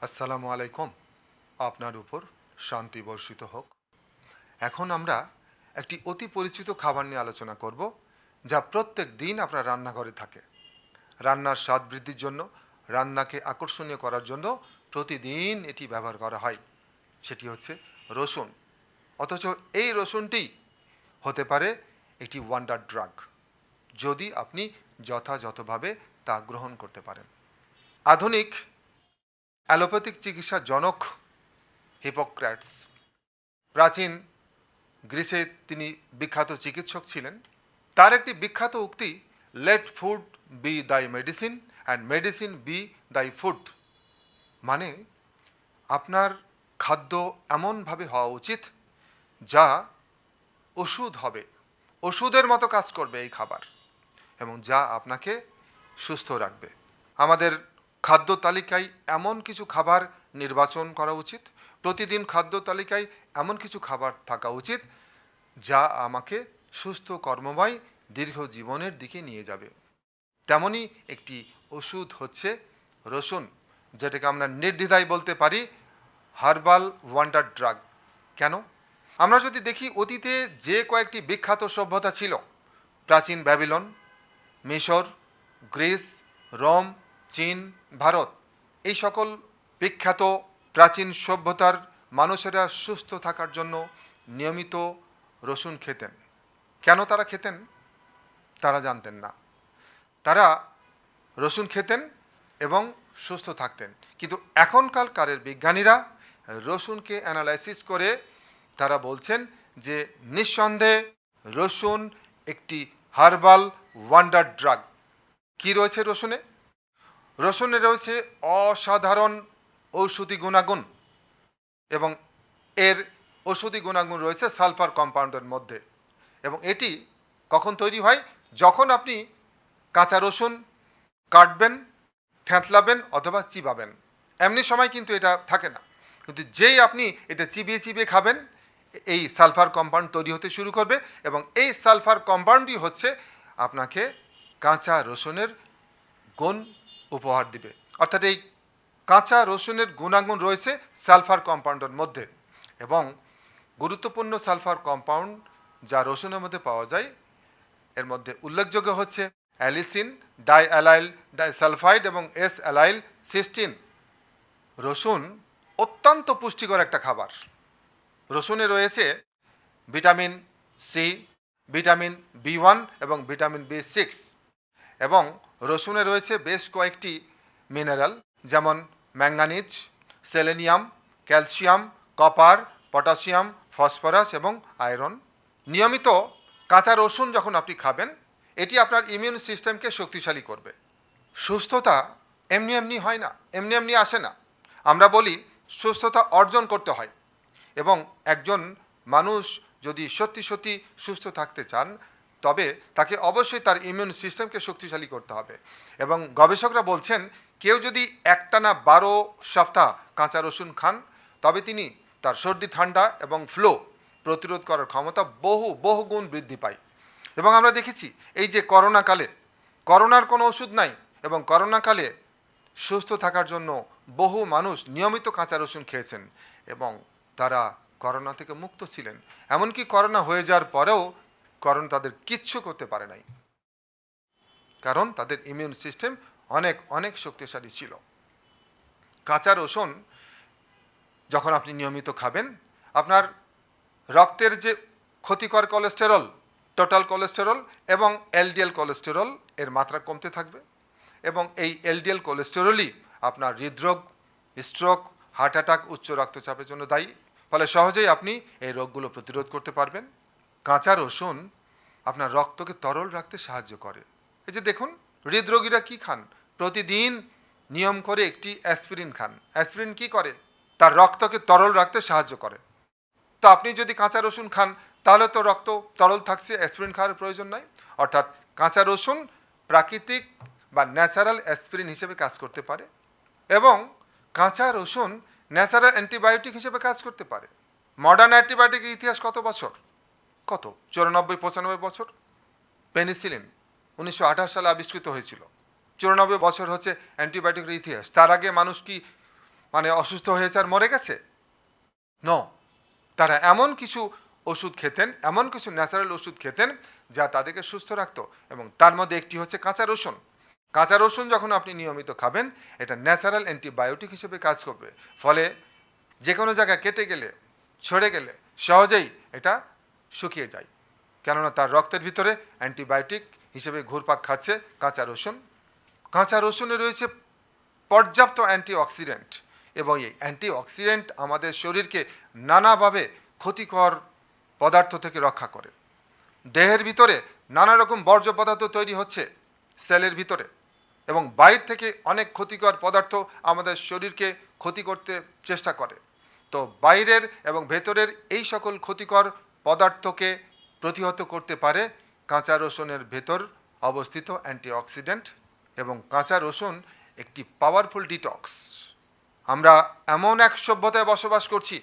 আসসালামু আলাইকুম। আপনার উপর শান্তি বর্ষিত হোক। এখন আমরা একটি অতি পরিচিত খাবার নিয়ে আলোচনা করব, যা প্রত্যেক দিন আপনার রান্নাঘরে থাকে। রান্নার স্বাদ বৃদ্ধির জন্য, রান্নাকে আকর্ষণীয় করার জন্য প্রতিদিন এটি ব্যবহার করা হয়। সেটি হচ্ছে রসুন। অথচ এই রসুনটি হতে পারে একটি ওয়ান্ডার ড্রাগ, যদি আপনি যথাযথভাবে তা গ্রহণ করতে পারেন। আধুনিক অ্যালোপ্যাথিক চিকিৎসার জনক হিপোক্রেটস, প্রাচীন গ্রিসে তিনি বিখ্যাত চিকিৎসক ছিলেন। তার একটি বিখ্যাত উক্তি, লেট ফুড বি দাই মেডিসিন অ্যান্ড মেডিসিন বি দাই ফুড। মানে আপনার খাদ্য এমনভাবে হওয়া উচিত যা ওষুধ হবে, ওষুধের মতো কাজ করবে এই খাবার, এবং যা আপনাকে সুস্থ রাখবে। আমাদের খাদ্য তালিকায় এমন কিছু খাবার নির্বাচন করা উচিত, প্রতিদিন খাদ্য তালিকায় এমন কিছু খাবার থাকা উচিত যা আমাকে সুস্থ কর্মময় দীর্ঘ জীবনের দিকে নিয়ে যাবে। তেমনই একটি ওষুধ হচ্ছে রসুন, যেটাকে আমরা নির্দ্বিধায় বলতে পারি হার্বাল ওয়ান্ডার ড্রাগ। কেন? আমরা যদি দেখি, অতীতে যে কয়েকটি বিখ্যাত সভ্যতা ছিল, প্রাচীন ব্যাবিলন, মিশর, গ্রিস, রোম, চীন, ভারত, এই সকল বিখ্যাত প্রাচীন সভ্যতার মানুষেরা সুস্থ থাকার জন্য নিয়মিত রসুন খেতেন। কেন তারা খেতেন? তারা জানতেন না। তারা রসুন খেতেন এবং সুস্থ থাকতেন। কিন্তু এখনকার বিজ্ঞানীরা রসুনকে অ্যানালাইসিস করে তারা বলছেন যে নিঃসন্দেহে রসুন একটি হার্বাল ওয়ান্ডার ড্রাগ। কি রয়েছে রসুনে? রসুনে রয়েছে অসাধারণ ঔষধি গুণাগুণ, এবং এর ঔষধি গুণাগুণ রয়েছে সালফার কম্পাউন্ডের মধ্যে। এবং এটি কখন তৈরি হয়? যখন আপনি কাঁচা রসুন কাটবেন, থেঁতলাবেন অথবা চিবাবেন। এমনি সময় কিন্তু এটা থাকে না, কিন্তু যেই আপনি এটা চিবিয়ে চিবিয়ে খাবেন, এই সালফার কম্পাউন্ড তৈরি হতে শুরু করবে, এবং এই সালফার কম্পাউন্ডই হচ্ছে আপনাকে কাঁচা রসুনের গুণ উপহার দিবে। অর্থাৎ এই কাঁচা রসুনের গুণাগুণ রয়েছে সালফার কম্পাউন্ডের মধ্যে। এবং গুরুত্বপূর্ণ সালফার কম্পাউন্ড যা রসুনের মধ্যে পাওয়া যায়, এর মধ্যে উল্লেখযোগ্য হচ্ছে অ্যালিসিন, ডাইঅ্যালাইল ডাইসালফাইড এবং এস অ্যালাইল সিস্টিন। রসুন অত্যন্ত পুষ্টিকর একটা খাবার। রসুনে রয়েছে ভিটামিন সি, ভিটামিন বি1 এবং ভিটামিন বি6, এবং রসুনে রয়েছে বেশ কয়েকটি মিনারেল, যেমন manganese, selenium, calcium, copper, potassium, phosphorus এবং আয়রন। নিয়মিত কাঁচা রসুন যখন আপনি খাবেন, এটি আপনার ইমিউন সিস্টেমকে শক্তিশালী করবে। সুস্থতা এমনি এমনি হয় না, এমনি এমনি আসে না। আমরা বলি সুস্থতা অর্জন করতে হয়, এবং একজন মানুষ যদি সত্যি সত্যি সুস্থ থাকতে চান, তবে তাকে অবশ্যই তার ইমিউন সিস্টেমকে শক্তিশালী করতে হবে। এবং গবেষকরা বলছেন, কেউ যদি একটানা 12 সপ্তাহ কাঁচা রসুন খান, তবে তিনি তার সর্দি, ঠান্ডা এবং ফ্লু প্রতিরোধ করার ক্ষমতা বহু গুণ বৃদ্ধি পায়। এবং আমরা দেখেছি, এই যে করোনাকালে, করোনার কোনো ওষুধ নাই, এবং করোনাকালে সুস্থ থাকার জন্য বহু মানুষ নিয়মিত কাঁচা রসুন খেয়েছেন, এবং তারা করোনা থেকে মুক্ত ছিলেন। এমনকি করোনা হয়ে যাওয়ার পরেও করোনা তাদের কিচ্ছু করতে পারে নাই, কারণ তাদের ইমিউন সিস্টেম অনেক শক্তিশালী ছিল। কাঁচা রসুন যখন আপনি নিয়মিত খাবেন, আপনার রক্তের যে ক্ষতিকর কোলেস্টেরল, টোটাল কোলেস্টেরল এবং এলডিএল কোলেস্টেরল এর মাত্রা কমতে থাকবে, এবং এই এলডিএল কোলেস্টেরলই আপনার হৃদরোগ, স্ট্রোক, হার্ট অ্যাটাক, উচ্চ রক্তচাপের জন্য দায়ী। ফলে সহজেই আপনি এই রোগগুলো প্রতিরোধ করতে পারবেন। কাঁচা রসুন আপনার রক্তকে তরল রাখতে সাহায্য করে। এই যে দেখুন, হৃদরোগীরা কি খান? প্রতিদিন নিয়ম করে একটি অ্যাসপিরিন খান। অ্যাসপিরিন কি করে? তার রক্তকে তরল রাখতে সাহায্য করে। তো আপনি যদি কাঁচা রসুন খান, তাহলে তো রক্ত তরল থাকছে, অ্যাসপিরিন খাওয়ার প্রয়োজন নাই। অর্থাৎ কাঁচা রসুন প্রাকৃতিক বা ন্যাচারাল অ্যাসপিরিন হিসেবে কাজ করতে পারে, এবং কাঁচা রসুন ন্যাচারাল অ্যান্টিবায়োটিক হিসেবে কাজ করতে পারে। মডার্ন অ্যান্টিবায়োটিকের ইতিহাস কত বছর? কত? 94-95 বছর। পেনিসিলিন 1928 সালে আবিষ্কৃত হয়েছিল। 94 বছর হচ্ছে অ্যান্টিবায়োটিকের ইতিহাস। তার আগে মানুষ কি মানে অসুস্থ হয়েছে আর মরে গেছে? নো, তারা এমন কিছু ওষুধ খেতেন, এমন কিছু ন্যাচারাল ওষুধ খেতেন যা তাদেরকে সুস্থ রাখতো, এবং তার মধ্যে একটি হচ্ছে কাঁচা রসুন। কাঁচা রসুন যখন আপনি নিয়মিত খাবেন, এটা ন্যাচারাল অ্যান্টিবায়োটিক হিসেবে কাজ করবে। ফলে যে কোনো জায়গায় কেটে গেলে, ছড়ে গেলে সহজেই এটা শুকিয়ে যায়, কেননা তার রক্তের ভিতরে অ্যান্টিবায়োটিক হিসেবে ঘুরপাক খাচ্ছে কাঁচা রসুন। কাঁচা রসুনে রয়েছে পর্যাপ্ত অ্যান্টিঅক্সিডেন্ট, এবং এই অ্যান্টিঅক্সিডেন্ট আমাদের শরীরকে নানাভাবে ক্ষতিকর পদার্থ থেকে রক্ষা করে। দেহের ভিতরে নানা রকম বর্জ্য পদার্থ তৈরি হচ্ছে সেলের ভিতরে, এবং বাইরে থেকে অনেক ক্ষতিকর পদার্থ আমাদের শরীরকে ক্ষতি করতে চেষ্টা করে। তো বাইরের এবং ভেতরের এই সকল ক্ষতিকর পদার্থকে প্রতিহত করতে পারে কাঁচা রসুনের ভেতর অবস্থিত অ্যান্টিঅক্সিডেন্ট। এবং কাঁচা রসুন একটি পাওয়ারফুল ডিটক্স। আমরা এমন এক সভ্যতায় বসবাস করছি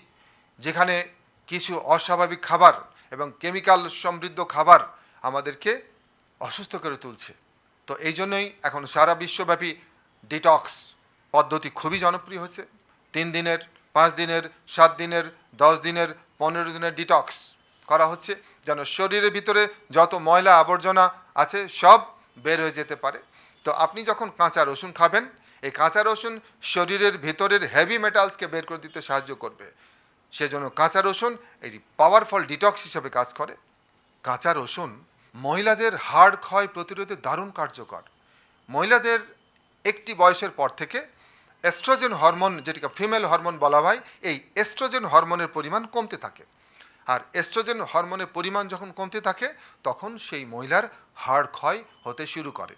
যেখানে কিছু অস্বাভাবিক খাবার এবং কেমিক্যাল সমৃদ্ধ খাবার আমাদেরকে অসুস্থ করে তুলছে। তো এই জন্যই এখন সারা বিশ্বব্যাপী ডিটক্স পদ্ধতি খুবই জনপ্রিয় হয়েছে। 3 দিনের, 5 দিনের, 7 দিনের, 10 দিনের, 15 দিনের ডিটক্স করা হচ্ছে, যেন শরীরের ভিতরে যত ময়লা আবর্জনা আছে সব বের হয়ে যেতে পারে। তো আপনি যখন কাঁচা রসুন খাবেন, এই কাঁচা রসুন শরীরের ভিতরের হেভি মেটালসকে বের করে দিতে সাহায্য করবে। সেজন্য কাঁচা রসুন এই পাওয়ারফুল ডিটক্স হিসেবে কাজ করে। কাঁচা রসুন মহিলাদের হাড় ক্ষয় প্রতিরোধে দারুণ কার্যকর। মহিলাদের একটি বয়সের পর থেকে এস্ট্রোজেন হরমোন, যেটাকে ফিমেল হরমোন বলা হয়, এই এস্ট্রোজেন হরমোনের পরিমাণ কমতে থাকে। আর এস্ট্রোজেন হরমোনের পরিমাণ যখন কমতে থাকে, তখন সেই মহিলার হাড় ক্ষয় হতে শুরু করে।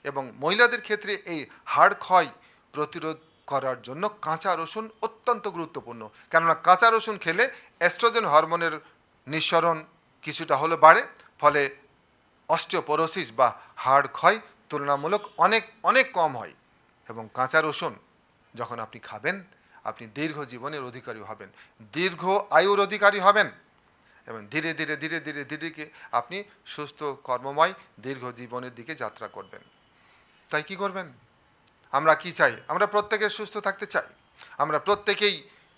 এবং মহিলাদের ক্ষেত্রে এই হাড় ক্ষয় প্রতিরোধ করার জন্য কাঁচা রসুন অত্যন্ত গুরুত্বপূর্ণ, কেননা কাঁচা রসুন খেলে এস্ট্রোজেন হরমোনের নিঃসরণ কিছুটা হলে বাড়ে, ফলে অস্টিওপোরোসিস বা হাড় ক্ষয় তুলনামূলক অনেক অনেক কম হয়। এবং কাঁচা রসুন যখন আপনি খাবেন, আপনি দীর্ঘ জীবনের অধিকারী হবেন, দীর্ঘ আয়ুর অধিকারী হবেন, এবং ধীরে ধীরে ধীরে ধীরে ধীরে আপনি সুস্থ কর্মময় দীর্ঘ জীবনের দিকে যাত্রা করবেন। তাই কি করবেন? আমরা কি চাই? আমরা প্রত্যেকে সুস্থ থাকতে চাই। আমরা প্রত্যেকেই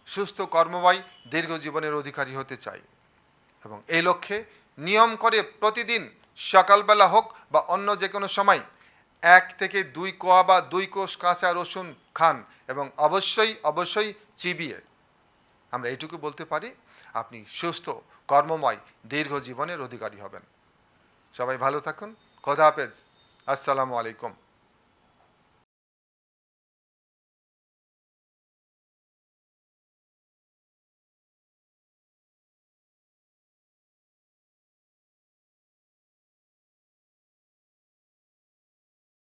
সুস্থ কর্মময় দীর্ঘ জীবনের অধিকারী হতে চাই, এবং এই লক্ষ্যে নিয়ম করে প্রতিদিন সকালবেলা হোক বা অন্য যে কোনো সময় 1 থেকে 2 কোয়া বা 2 কোষ কাঁচা রসুন খান, এবং অবশ্যই অবশ্যই চিবিয়ে। আমরা এইটুকু বলতে পারি, আপনি সুস্থ কর্মময় দীর্ঘ জীবনের অধিকারী হবেন। সবাই ভালো থাকুন। খোদা হাফেজ। আসসালামু আলাইকুম।